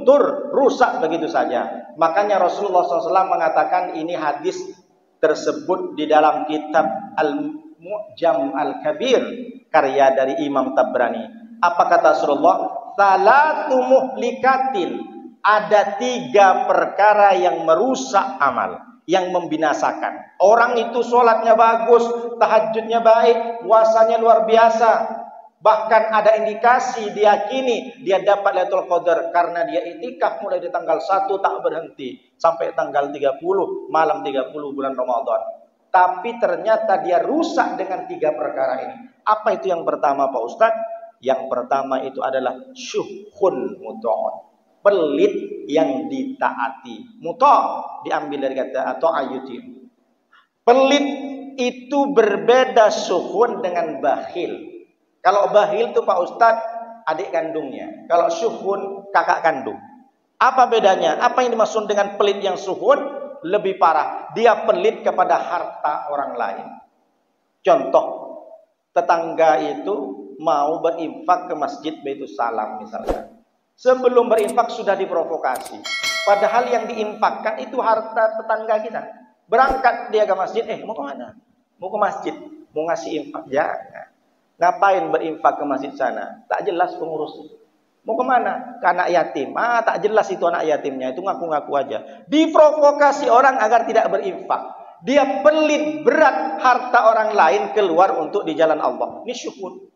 luntur, rusak begitu saja. Makanya Rasulullah SAW mengatakan, ini hadis tersebut di dalam kitab Al-Mu'jam Al-Kabir, karya dari Imam Tabrani. Apa kata Rasulullah? Salatu muhlikatin, ada 3 perkara yang merusak amal, yang membinasakan. Orang itu sholatnya bagus, tahajudnya baik, puasanya luar biasa, bahkan ada indikasi diyakini dia dapat Lailatul Qadar karena dia itikaf mulai di tanggal 1 tak berhenti sampai tanggal 30, malam 30 bulan Ramadan. Tapi ternyata dia rusak dengan 3 perkara ini. Apa itu yang pertama, Pak Ustadz? Yang pertama itu adalah syuhun muta'un, pelit yang ditaati. Muta' diambil dari kata atau ayuti. Pelit itu berbeda syuhun dengan bakhil. Kalau bakhil itu Pak Ustadz adik kandungnya. Kalau syuhun kakak kandung. Apa bedanya? Apa yang dimaksud dengan pelit yang syuhun? Lebih parah. Dia pelit kepada harta orang lain. Contoh, tetangga itu mau berinfak ke masjid Baitus Salam misalkan. Sebelum berinfak sudah diprovokasi. Padahal yang diinfakkan itu harta tetangga kita. Berangkat dia ke masjid, mau ke mana? Mau ke masjid, mau ngasih infak. Jangan. Ngapain berinfak ke masjid sana? Tak jelas pengurusnya. Mau ke mana? Ke anak yatim. Tak jelas itu anak yatimnya. Itu ngaku-ngaku aja. Diprovokasi orang agar tidak berinfak. Dia pelit berat harta orang lain keluar untuk di jalan Allah. Ini syukur.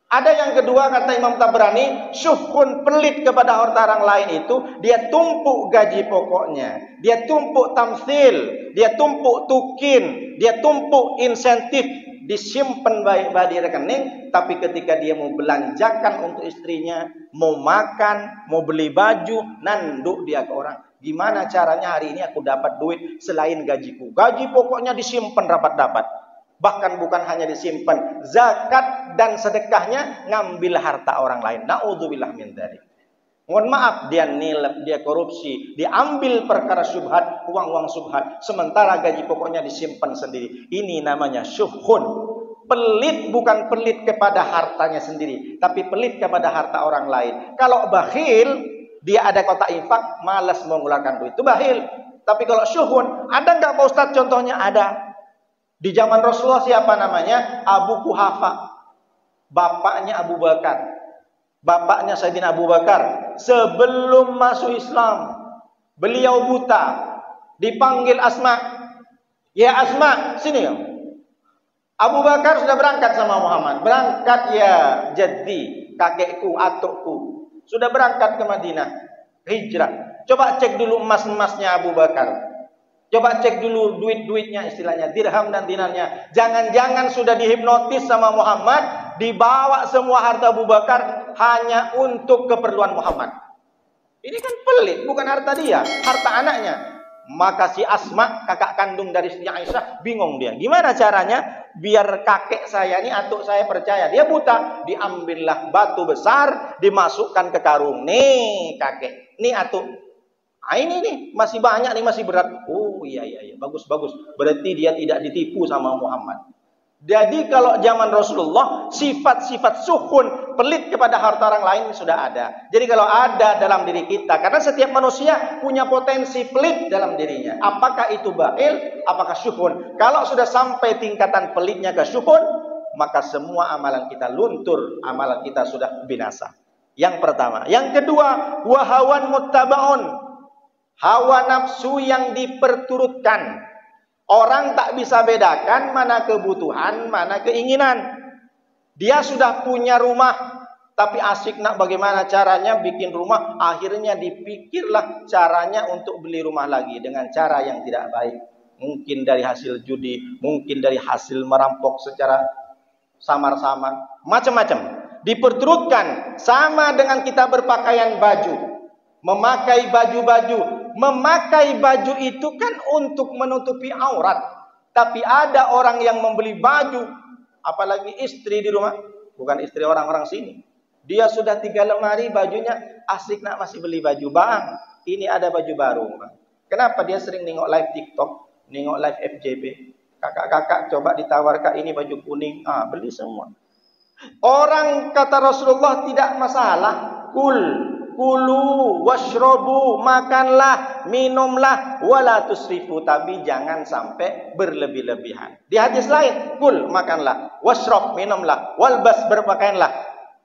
Ada yang kedua kata Imam Tabrani, syuhun pelit kepada harta orang lain itu dia tumpuk gaji pokoknya, dia tumpuk tamsil, dia tumpuk tukin, dia tumpuk insentif, disimpan baik-baik di rekening, tapi ketika dia mau belanjakan untuk istrinya, mau makan, mau beli baju, nanduk dia ke orang. Gimana caranya hari ini aku dapat duit selain gajiku? Gaji pokoknya disimpan rapat-rapat. Bahkan bukan hanya disimpan, zakat dan sedekahnya ngambil harta orang lain. Na'udzubillah min dzalik. Mohon maaf, dia nilai, dia korupsi, dia ambil perkara syubhat, uang-uang syubhat, sementara gaji pokoknya disimpan sendiri. Ini namanya syuhun. Pelit bukan pelit kepada hartanya sendiri, tapi pelit kepada harta orang lain. Kalau bakhil, dia ada kotak infak, malas mengeluarkan duit. Itu bakhil. Tapi kalau syuhun, ada nggak Pak Ustadz contohnya? Ada. Di zaman Rasulullah siapa namanya? Abu Kuhafa. Bapaknya Abu Bakar. Bapaknya Sayyidina Abu Bakar. Sebelum masuk Islam, beliau buta. Dipanggil Asma. Ya Asma, sini ya. Abu Bakar sudah berangkat sama Muhammad. Berangkat ya jadi kakekku, atukku. Sudah berangkat ke Madinah. Hijrah. Coba cek dulu emas-emasnya Abu Bakar. Coba cek dulu duit-duitnya, istilahnya dirham dan dinarnya. Jangan-jangan sudah dihipnotis sama Muhammad, dibawa semua harta Abu Bakar hanya untuk keperluan Muhammad. Ini kan pelit, bukan harta dia, harta anaknya. Maka si Asma, kakak kandung dari Siti Aisyah, bingung dia. Gimana caranya biar kakek saya ini, atuk saya percaya? Dia buta, diambillah batu besar, dimasukkan ke karung. Nih kakek, nih atuk. Ini nih masih banyak nih, masih berat. Oh iya, bagus. Berarti dia tidak ditipu sama Muhammad. Jadi kalau zaman Rasulullah, sifat-sifat suhun, pelit kepada harta orang lain sudah ada. Jadi kalau ada dalam diri kita, karena setiap manusia punya potensi pelit dalam dirinya. Apakah itu bakhil, apakah syuhun? Kalau sudah sampai tingkatan pelitnya ke syuhun, maka semua amalan kita luntur, amalan kita sudah binasa. Yang pertama. Yang kedua, wahawan muttabaun. Hawa nafsu yang diperturutkan. Orang tak bisa bedakan mana kebutuhan, mana keinginan. Dia sudah punya rumah, tapi asik nak bagaimana caranya bikin rumah. Akhirnya dipikirlah caranya untuk beli rumah lagi dengan cara yang tidak baik. Mungkin dari hasil judi, mungkin dari hasil merampok secara samar-samar. Macam-macam. Diperturutkan sama dengan kita berpakaian baju. Memakai baju-baju. Memakai baju itu kan untuk menutupi aurat. Tapi ada orang yang membeli baju, apalagi istri di rumah. Bukan istri orang-orang sini. Dia sudah 3 lemari bajunya. Asik nak masih beli baju. Bang, ini ada baju baru. Kenapa dia sering nengok live TikTok, nengok live FJB. Kakak-kakak coba ditawarkan ini baju kuning. Beli semua. Orang kata Rasulullah tidak masalah. Kul kulu washrobu, makanlah, minumlah, wala tusrifu, tapi jangan sampai berlebih-lebihan. Di hadis lain, kul, makanlah, washrob, minumlah, walbas, berpakaianlah,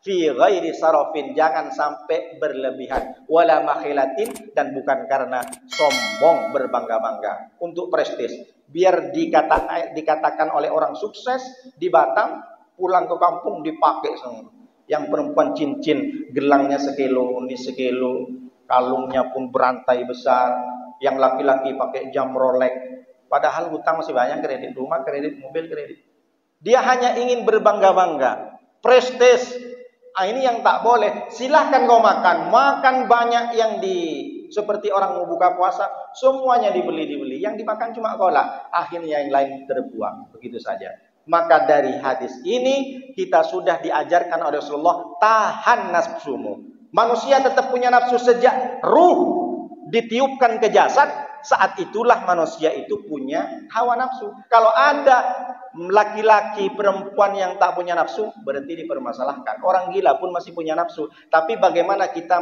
fi ghairi sarafin, jangan sampai berlebihan, wala makhilatin, dan bukan karena sombong, berbangga-bangga untuk prestis. Biar dikatakan oleh orang sukses di Batam, pulang ke kampung dipakai semua. Yang perempuan cincin, gelangnya sekilo, ini sekilo, kalungnya pun berantai besar. Yang laki-laki pakai jam Rolex. Padahal hutang masih banyak, kredit rumah, kredit mobil, kredit. Dia hanya ingin berbangga-bangga, prestis. Ini yang tak boleh. Silahkan kau makan, makan banyak yang seperti orang mau buka puasa, semuanya dibeli. Yang dimakan cuma kolak, akhirnya yang lain terbuang. Begitu saja. Maka dari hadis ini kita sudah diajarkan oleh Rasulullah, tahan nafsumu. Manusia tetap punya nafsu sejak ruh ditiupkan ke jasad, saat itulah manusia itu punya hawa nafsu. Kalau ada laki-laki, perempuan yang tak punya nafsu, berarti dipermasalahkan. Orang gila pun masih punya nafsu. Tapi bagaimana kita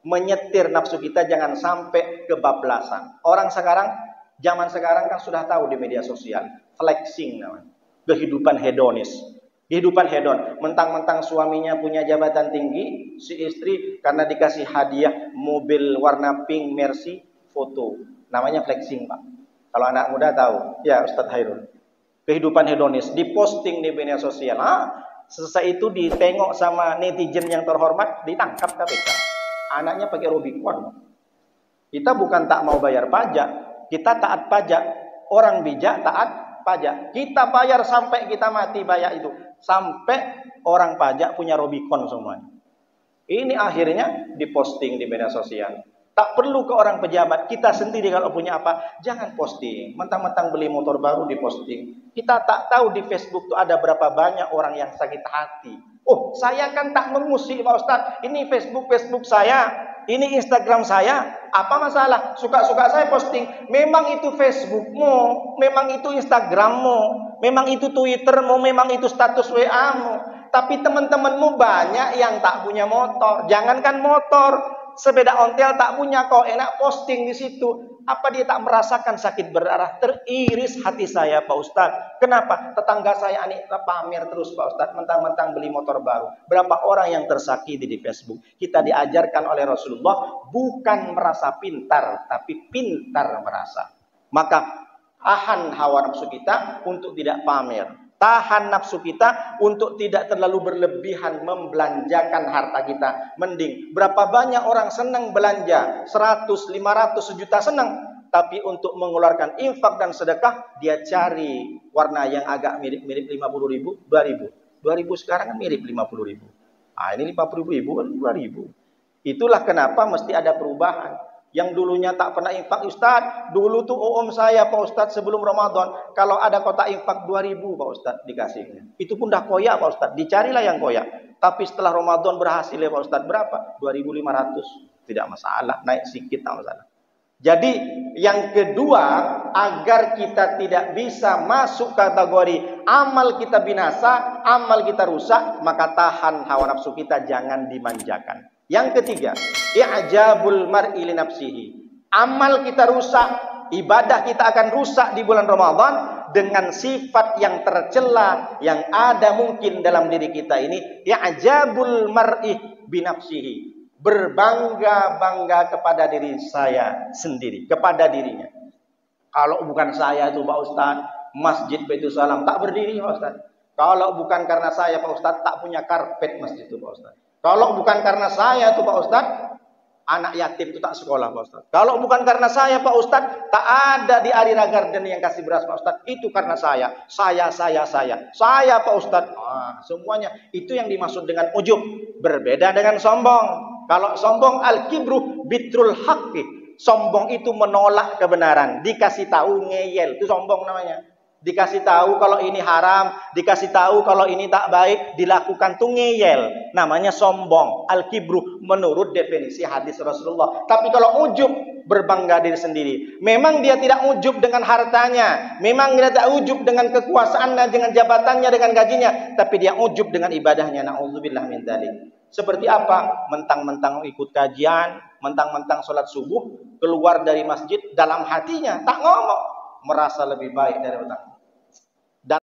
menyetir nafsu kita jangan sampai kebablasan. Orang sekarang, zaman sekarang kan sudah tahu di media sosial, flexing namanya. Kehidupan hedonis, kehidupan hedon. Mentang-mentang suaminya punya jabatan tinggi, si istri karena dikasih hadiah mobil warna pink Mercy, foto. Namanya flexing, Pak. Kalau anak muda tahu, ya Ustadz Hairul. Kehidupan hedonis diposting di media sosial. Selesai itu ditengok sama netizen yang terhormat, ditangkap KPK. Anaknya pakai Rubicon. Kita bukan tak mau bayar pajak, kita taat pajak. Orang bijak taat pajak. Kita bayar sampai kita mati bayar itu. Sampai orang pajak punya Rubicon semuanya. Ini akhirnya diposting di media sosial. Tak perlu ke orang pejabat. Kita sendiri kalau punya apa, jangan posting. Mentang-mentang beli motor baru diposting. Kita tak tahu di Facebook tuh ada berapa banyak orang yang sakit hati. Oh, saya kan tak memusik Pak Ustadz. Ini Facebook saya. Ini Instagram saya, apa masalah? Suka-suka saya posting. Memang itu Facebookmu, memang itu Instagrammu, memang itu Twittermu, memang itu status WA-mu. Tapi teman-temanmu banyak yang tak punya motor. Jangankan motor, sepeda ontel tak punya, kok enak posting di situ. Apa dia tak merasakan sakit berdarah? Teriris hati saya Pak Ustadz. Kenapa? Tetangga saya ini pamer terus Pak Ustadz, mentang-mentang beli motor baru. Berapa orang yang tersakiti di Facebook? Kita diajarkan oleh Rasulullah bukan merasa pintar, tapi pintar merasa. Maka tahan hawa nafsu kita untuk tidak pamer. Tahan nafsu kita untuk tidak terlalu berlebihan membelanjakan harta kita. Mending berapa banyak orang senang belanja 100, 500, sejuta senang. Tapi untuk mengeluarkan infak dan sedekah, dia cari warna yang agak mirip-mirip 50.000, 2.000. 2.000 sekarang kan mirip 50.000. Ini 50.000 kan 2.000. Itulah kenapa mesti ada perubahan. Yang dulunya tak pernah infak, Ustadz, dulu tuh om saya Pak Ustadz sebelum Ramadan, kalau ada kotak infak 2.000 Pak Ustadz dikasihnya. Itu pun dah koyak Pak Ustadz, dicarilah yang koyak. Tapi setelah Ramadan berhasil ya Pak Ustadz, berapa? 2.500. Tidak masalah, naik sedikit tak masalah. Jadi yang kedua, agar kita tidak bisa masuk kategori amal kita binasa, amal kita rusak, maka tahan hawa nafsu kita, jangan dimanjakan. Yang ketiga, i'jabul mar'i li nafsihi. Amal kita rusak, ibadah kita akan rusak di bulan Ramadan dengan sifat yang tercela yang ada mungkin dalam diri kita ini. I'jabul mar'i bi nafsihi. Berbangga-bangga kepada diri saya sendiri, kepada dirinya. Kalau bukan saya itu Pak Ustadz, Masjid Baitul Salam tak berdiri Pak Ustadz. Kalau bukan karena saya Pak Ustadz, tak punya karpet masjid itu Pak Ustadz. Kalau bukan karena saya itu Pak Ustadz, anak yatim itu tak sekolah Pak Ustadz. Kalau bukan karena saya Pak Ustadz, tak ada di Arira Garden yang kasih beras Pak Ustadz. Itu karena saya. Saya Pak Ustadz. Semuanya itu yang dimaksud dengan ujub. Berbeda dengan sombong. Kalau sombong al-kibru bitrul haqqi. Sombong itu menolak kebenaran. Dikasih tahu ngeyel. Itu sombong namanya. Dikasih tahu kalau ini haram, dikasih tahu kalau ini tak baik, dilakukan tuh ngeyel. Namanya sombong, al-kibru menurut definisi hadis Rasulullah. Tapi kalau ujub, berbangga diri sendiri. Memang dia tidak ujub dengan hartanya, memang dia tidak ujub dengan kekuasaannya, dengan jabatannya, dengan gajinya, tapi dia ujub dengan ibadahnya. Na'udzubillah min dzalik. Seperti apa? Mentang-mentang ikut kajian, mentang-mentang sholat subuh, keluar dari masjid, dalam hatinya tak ngomong, merasa lebih baik dari orang.